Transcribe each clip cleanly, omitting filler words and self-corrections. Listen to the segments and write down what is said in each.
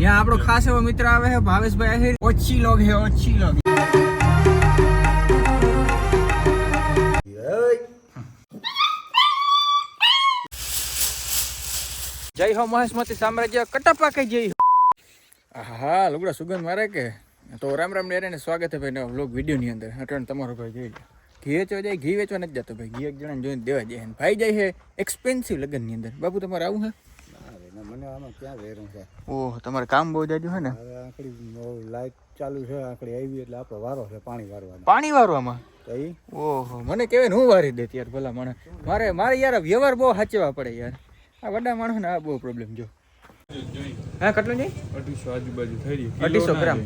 यहाँ આપણો ખાસ એવો મિત્ર આવે છે ભાવેશભાઈ આહિર. ઓછી લોગ હે ઓછી લોગ. જય હો મહેશમતી સામ્રાજ્ય કટપ્પા કઈ જય. હા લુગડા સુગંધ મારે કે તો રામ રામ ડેરે ને સ્વાગત છે ભાઈ નવા વ્લોગ વિડીયો ની અંદર. અટણ તમારો ભાઈ જોઈ લો ઘી વેચવા જાય, ઘી વેચવા નથી જતો ભાઈ, ઘી એક જણાને જોઈને દેવા જાય. ભાઈ જાય છે એક્સપેન્સિવ લગ્ન ની અંદર. બાપુ તમારે આવું છે? મને આમાં ક્યાં વેરું છે. ઓહ તમારે કામ બહુ જાજુ છે ને. હવે આંકડી લાઈટ ચાલુ છે, આંકડી આવી એટલે આપણો વારો છે પાણી વારવાનો. પાણી વારવામાં? ઓહો મને કેવાય ને હું વારી દે યાર ભલા મને. મારે યાર વ્યવહાર બહુ સાચવવા પડે યાર. આ વડા માણસ ને આ બહુ પ્રોબ્લેમ જો. હા કેટલું નહીં? 250 આજુબાજુ થઈ રહી. 250 ગ્રામ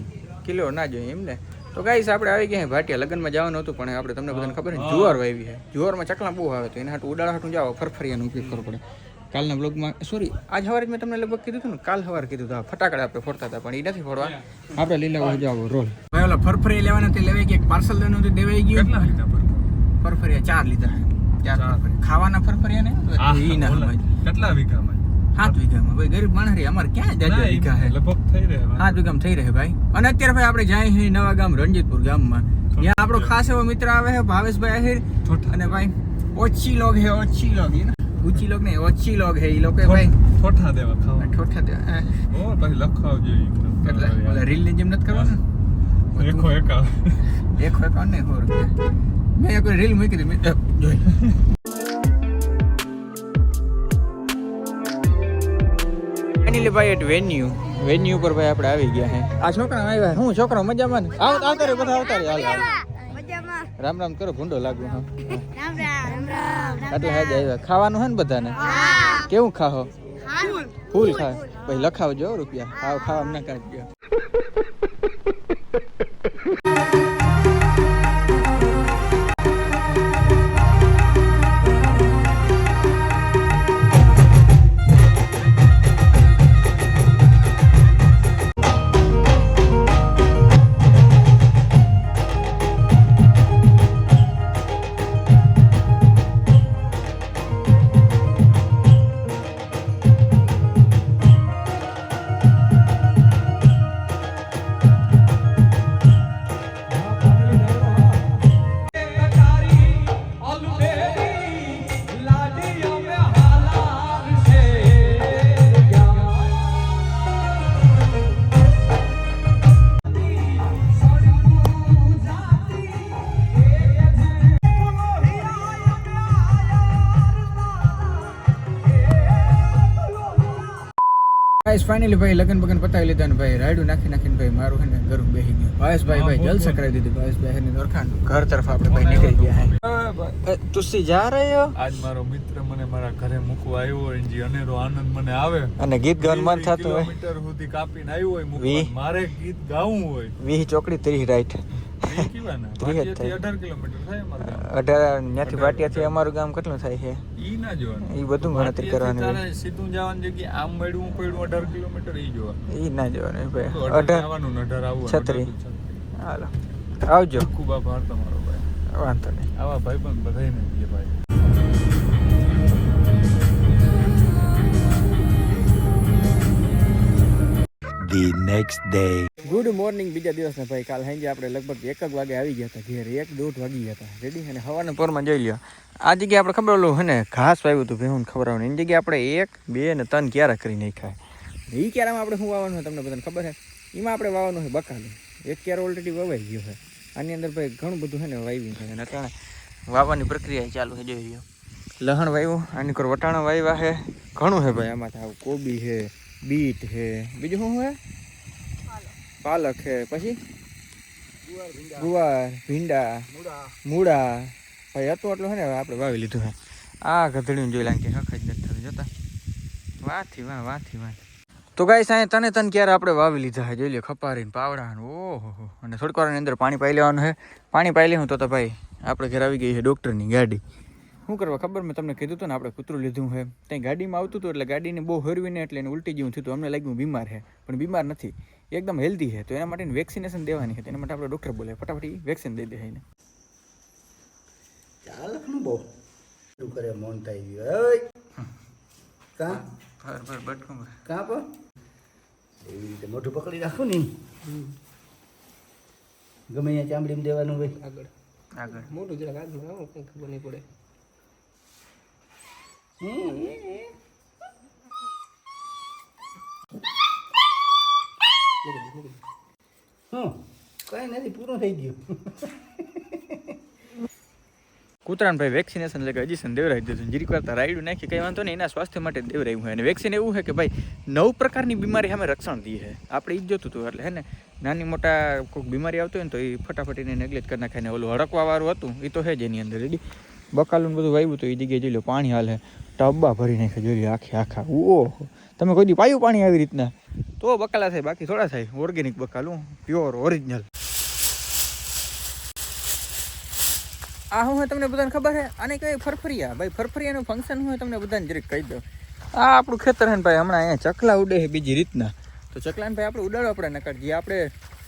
કિલો ના જોઈએ એમ ને. તો ગાઈસ આપણે આવી ગયા ભાટિયા. લગ્નમાં જવાનું હતું પણ આપણે તમને બધાને ખબર છે જુવાર વાવી છે. જુવારમાં ચકલા બહુ આવે તો એના હાટું ઉડાડા હાટું જાઓ ફરફરિયાનો ઉપયોગ કરવો પડે. કાલના બ્લોગમાં સોરી આજ સવારે મેં તમને લગભગ કીધું હતું ને, કાલ સવારે કીધું હતું ફટાકડા આપણે ફોડતા હતા પણ એ નથી ફોડવા. આપણે લીલા જાવ રોલ ભાઈ ઓલા ફરફરિયા લેવાના તે લેવાઈ ગયા. પાર્સલ લેવાનું હતું દેવાઈ ગયું. કેટલા લીધા ફરફરિયા 4 લીધા. 4 ફરફરિયા ખાવાના ફરફરિયા ને ઈ ના સમજ. કેટલા વીઘામાં? 7 વીઘામાં ભાઈ. ગરીબ માણસ રે અમારે ક્યાં જાજા વીઘા હે? લગભગ થઈ રહે 7 વીઘામાં થઈ રહે ભાઈ. અને અત્યારે ભાઈ આપણે જાય છે નવા ગામ રણજીતપુર ગામમાં. ત્યાં આપણો ખાસ એવો મિત્ર આવે છે ભાવેશભાઈ આહિર. અને ભાઈ ઓછી લોગ હે ઓછી લોગ. ઊંચી લોગ નહીં ઓછી લોગ હે. ઈ લોકો ભાઈ ઠોઠા દેવા ખાવા. ઠોઠા દેવા. ઓ પછી લખાવજો એટલે ઓલા રીલ ની જેમ નથી કરવાનું. એકો એકા એક હોય કોણ ને હોર મેં એક રીલ મૂકી દીધી મેં જોઈ. ફાઇનલી ભાઈ એટ વેન્યુ પર ભાઈ આપણે આવી ગયા હે. આ છોકરા આવ્યા. હું છોકરો મજામાં ને? આવતા રે બધા આવતા રે. હાલ રામ રામ કરો. ભૂંડો લાગુ. હા એટલે હાજ આવ્યા. ખાવાનું હે ને બધાને? કેવું ખાહો? ફૂલ ખા ભાઈ. લખાવજો રૂપિયા. આવ ખાવા ના કાઢજો. ફાઇનલી ભાઈ લગન બગન પતાવી લીધા ને ભાઈ રાયડું નાખીને ભાઈ મારું હે ને ગરું બેસી ગયું. ભાવેશભાઈ જલસા કરાવી દીધું. ભાવેશભાઈ ને ઓળખાણ ઘર તરફ આપણે ભાઈ નીકળી ગયા હે. તુસી જા રહે હો? આજ મારો મિત્ર મને મારા ઘરે મૂકવા આવ્યો હોય જે અનેરો આનંદ મને આવે અને ગીત ગાવાનું મન થતું હોય. કિલોમીટર સુધી કાપીને આવ્યો હોય મૂકવા. મારે ગીત ગાવું હોય 20 ચોકડી 30 રાઈટ. 18 કિલોમીટર થાય અમારું ગામ. 18 ન્યાથી ભાટિયાથી અમારું ગામ કેટલું થાય છે? ઈ ના જોવાનું. ઈ બધું ગણતરી કરવાની. તારે સીધું જવાની જગ્યાએ આમ મળ્યું પડ્યું 18 કિલોમીટર ઈ જોવાનું. ઈ ના જોવાનું ભાઈ. 18 આવવાનું 18 આવવાનું. 36 હાલો આવજો. ખૂબ આભાર તમારો ભાઈ. વાંધો નહીં. આવા ભાઈ પણ બધાયને દે ભાઈ. The next day. Good morning. બીજા દિવસના ભાઈ કાલ સાંજે આપણે લગભગ 1 વાગે આવી ગયા હતા ઘેર. 1-1:30 વાગી ગયા હતા રેડી. અને હવાના પોરમાં જોઈ લ્યો આ જગ્યાએ આપણે ખબર ઓલું હે ને ઘાસ વાવ્યું હતું ભેહું ખવડાવવાનું. એની જગ્યાએ આપણે 1, 2 અને 3 ક્યારા કરી નાખ્યા. એ ક્યારામાં આપણે શું વાવવાનું હોય તમને બધાને ખબર છે? એમાં આપણે વાવવાનું છે બકાલું. એક ક્યારો ઓલરેડી વવાઈ ગયો છે. આની અંદર ભાઈ ઘણું બધું છે ને વાવ્યું છે અને અત્યારે વાવવાની પ્રક્રિયા ચાલુ છે. જોઈ લ્યો લહણ વાવ્યું, આની કોર વટાણા વાવ્યા છે. ઘણું છે ભાઈ આમાં. આવું કોબી છે, બીટ છે, બીજું શું છે? પાલક છે, પછી ગુવાર, ભીંડા, મૂળા ભાઈ હતું એટલું છે ને આપણે વાવી લીધું છે. આ ગધડીને જોઈ લાગે હખ જ નથી થતું જોતા. વાથી વાહ. તો ગાઈસ અહીંયા તને ક્યારે આપણે વાવી લીધા છે. જોઈ લો ખપારીને પાવડાને. ઓહો. અને થોડીક વારની અંદર પાણી પાઈ લેવાનું છે. પાણી પાઈ લેવું તો ભાઈ આપણે ઘરે આવી ગઈ છે ડૉક્ટરની ગાડી. શું કરવા ખબર? મેં તમને કીધું હતું ને આપણે કૂતરું લીધું છે. ત્યાં ગાડીમાં આવતું હતું એટલે ગાડીને બહુ હરવીને એટલે એને ઉલટી જેવું થયું. અમને લાગ્યું બીમાર છે પણ બીમાર નથી, એકદમ હેલ્ધી છે. તો એના માટે વેક્સિનેશન દેવાની છે. એના માટે આપણે ડૉક્ટર બોલે ફટાફટ વેક્સિન દઈ દે એને. ચાલકનું બહુ શું કરે મોન થઈ ગયું. કા બટકું કા પર એવી રીતે મોઢું પકડી રાખું ને ગમે અહીંયા ચામડીમાં દેવાનું ભાઈ આગળ આગળ મોટું જરાક આગળ આવો કંઈ ખબર નહીં પડે. કઈ નથી પૂરું થઈ ગયું. કૂતરાને ભાઈ વેક્સિનેશન એટલે કે હજીશન દેવરાવી દીધું જીરીક વાર રાયડું નાખી કંઈ વાંધો નહીં એના સ્વાસ્થ્ય માટે દેવરાવ્યું હોય અને વેક્સિન એવું છે કે ભાઈ 9 પ્રકારની બીમારી સામે રક્ષણ દે છે આપણે ઈ જ જોતું હતું એટલે હે ને નાની મોટા કોઈક બીમારી આવતી હોય ને તો એ ફટાફટ એને નેગ્લેક્ટ કરી નાખે ને ઓલું હડકવાવાળું હતું એ તો છે જ એની અંદર રેડી બકાલું બધું વાવ્યું તો એ જગ્યાએ જોઈ લો પાણી હાલે ટબ્બા ભરી નાખે જોઈ લો આખા ઓહો તમે કોઈ દી પાયું પાણી આવી રીતના તો બકાલા થાય બાકી થોડા થાય ઓર્ગેનિક બકાલું પ્યોર ઓરિજિનલ આ હું હોય તમને બધાને ખબર છે આને કઈ ફરફરિયા ભાઈ ફરફરિયાનું ફંક્શન હોય તમને બધાને જરીક કહી દઉં આ આપણું ખેતર છે ને ભાઈ હમણાં અહીંયા ચકલા ઉડે છે બીજી રીતના તો ચકલાને ભાઈ આપણે ઉડાડવા પડે નકર જે આપણે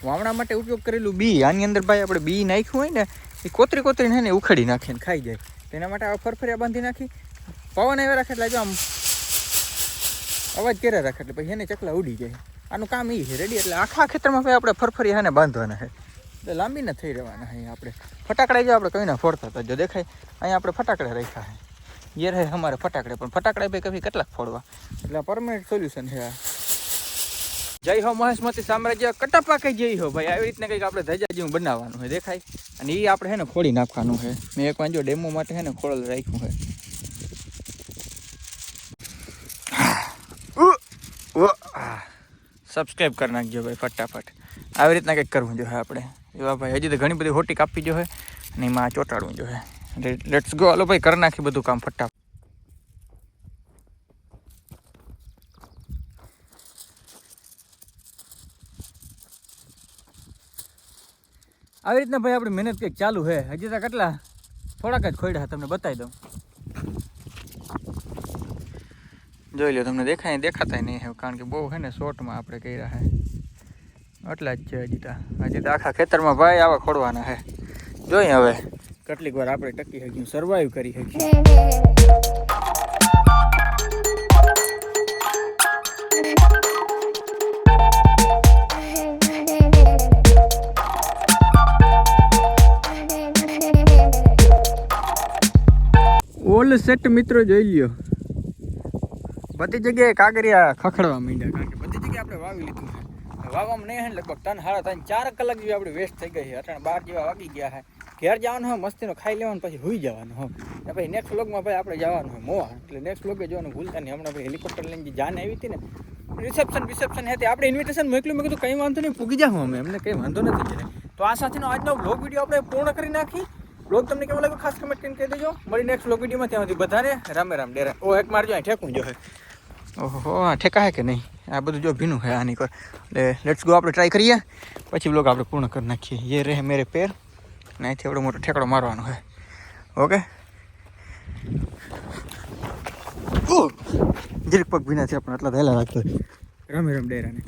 વાવણા માટે ઉપયોગ કરેલું બી આની અંદર ભાઈ આપણે બી નાખ્યું હોય ને એ કોતરીને છે ને ઉખડી નાખે ને ખાઈ જાય તેના માટે આ ફરફરિયા બાંધી નાખી પવન આવ્યા રાખે એટલે જો આમ અવાજ કર્યા રાખે એટલે પછી એને ચકલા ઉડી જાય આનું કામ એ છે રેડી એટલે આખા ખેતરમાં ભાઈ આપણે ફરફરિયા ને બાંધવાના છે એટલે લાંબી ન થઈ રહેવાના અહીંયા આપણે ફટાકડા જો આપણે કઈ ના ફોડતા હતા જો દેખાય અહીંયા આપણે ફટાકડા રાખ્યા છે ये रहे हमारे फटाकड़े पर फटाकड़े पे कभी કેટલાક ફોડવા એટલે પરમેનન્ટ સોલ્યુશન છે આ જય હો મહેશમતી સામ્રાજ્ય કટપા કઈ જઈ હો ભાઈ આવી રીતના કંઈક આપણે ધજા જેવું બનાવવાનું છે દેખાય અને એ આપણે હે ને ફોડી નાખવાનું છે મેં એક વાર જો ડેમો માટે હે ને ખોળલ રાખ્યું છે સબસ્ક્રાઈબ કરી નાખજો ભાઈ ફટાફટ આવી રીતના કંઈક કરવું જોઈએ આપણે એવા ભાઈ હજી તો ઘણી બધી હોટી કાપવી જોઈએ અને એમાં ચોંટાડવું જોઈએ લેટ્સ ગો હાલો ભાઈ કરી નાખી બધું કામ ફટાફટ આવી રીતના ભાઈ આપણી મહેનત કંઈક ચાલુ છે હજી તો કેટલા થોડાક જ ખોડ્યા તમને બતાવી દઉં જોઈ લો તમને દેખાતા નહીં કારણ કે બહુ છે ને શોર્ટમાં આપણે કર્યા છે એટલા જ છે હજી તો આખા ખેતરમાં ભાઈ આવા ખોડવાના છે જોઈએ હવે કેટલીક વાર આપણે ટકી શકીએ સર્વાઈવ કરી શકીએ ઓલ સેટ મિત્રો જોઈ લ્યો બધી જગ્યાએ કાગરિયા ખખડવા માંડ્યા કારણ કે બધી જગ્યાએ આપણે વાવી લીધું છે વાવવામાં નહીં હે લગભગ 3-3.5 કલાક જેવી આપણે વેસ્ટ થઈ ગઈ છે અટાણે 12 જેવા વાગી ગયા છે ઘેર જવાનું હોય મસ્તીનો ખાઈ લેવાનું પછી હુઈ જવાનું હોય ને ભાઈ નેક્સ્ટ વ્લોગમાં ભાઈ આપણે જવાનું હોય મોવા એટલે નેક્સ્ટ વ્લોગે જોવાનું ભૂલતા નહીં હમણાં ભાઈ હેલિકોપ્ટર લઈને જે જાન આવી હતી ને રિસેપ્શન હતી આપણે ઇન્વિટેશન મોકલ્યું મેં કીધું કંઈ વાંધો નહીં પૂગી જાઉં અમે એમને કંઈ વાંધો નથી કરે તો આ સાથેનો આજનો વ્લોગ વિડીયો આપણે પૂર્ણ કરી નાખી વ્લોગ તમને કેવો લાગ્યો ખાસ કમેન્ટ કરીને કહી દેજો મળી નેક્સ્ટ વ્લોગ વિડીયોમાં ત્યાં સુધી બધાને રામે રામ ડેરા ઓ એક મારજો અહીં ઠેકવું જો ઓહો આ ઠેકા હે કે નહીં આ બધું જો ભીનું છે આની કર એટલે લેટ્સ ગો આપણે ટ્રાય કરીએ પછી વ્લોગ આપણે પૂર્ણ કરી નાખીએ ये रहे मेरे पैर ને અહીંથી એવડો મોટો ઠેકડો મારવાનો છે ઓકે જીરીક પગ ભીના છે પણ આટલા વહેલા રાખતો રામે રામ ડેરાને